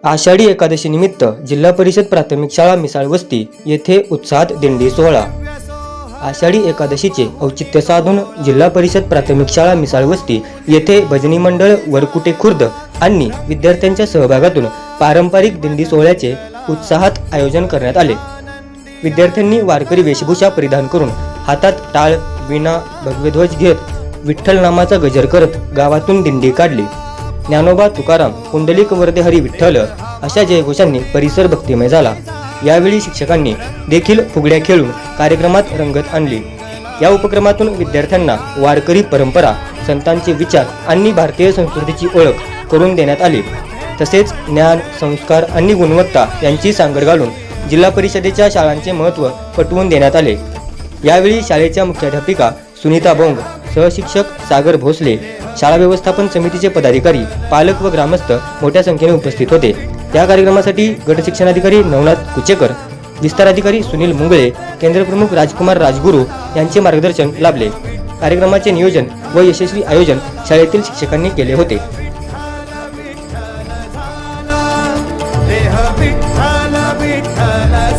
आषाढी एकादशी निमित्त जिल्हा परिषद प्राथमिक शाळा मिसाळ वस्ती येथे उत्साहात दिंडी सोहळा। आषाढी एकादशीचे औचित्य साधून जिल्हा परिषद प्राथमिक शाळा मिसाळ वस्ती येथे भजनी मंडळ वरकुटे खुर्द आणि विद्यार्थ्यांच्या सहभागातून पारंपरिक दिंडी सोहळ्याचे उत्साहात आयोजन करण्यात आले। विद्यार्थ्यांनी वारकरी वेशभूषा परिधान करून हातात टाळ, वीणा, भगवे ध्वज घेत विठ्ठल नामाचा गजर करत गावातून दिंडी काढली। ज्ञानोबा तुकाराम, पुंडलिक वरदे हरी विठ्ठल अशा जयघोषांनी परिसर भक्तिमय झाला। यावेळी शिक्षकांनी देखील फुगड्या खेळून कार्यक्रमात रंगत आणली। या उपक्रमातून विद्यार्थ्यांना वारकरी परंपरा, संतांचे विचार आणि भारतीय संस्कृतीची ओळख करून देण्यात आली। तसेच ज्ञान, संस्कार आणि गुणवत्ता यांची सांगड घालून जिल्हा परिषदेच्या शाळांचे महत्त्व पटवून देण्यात आले। यावेळी शाळेच्या मुख्याध्यापिका सुनीता बोंग, सहशिक्षक सागर भोसले, शाळा व्यवस्थापन समितीचे पदाधिकारी, पालक व ग्रामस्थ मोठ्या संख्येने उपस्थित होते। या कार्यक्रमासाठी गट शिक्षणाधिकारी नवनाथ कुचेकर, विस्तार अधिकारी सुनील मुंगळे, केंद्रप्रमुख राजकुमार राजगुरू यांचे मार्गदर्शन लाभले। कार्यक्रमाचे नियोजन व यशस्वी आयोजन शाळेतील शिक्षकांनी केले होते। विठ्ठल विठ्ठल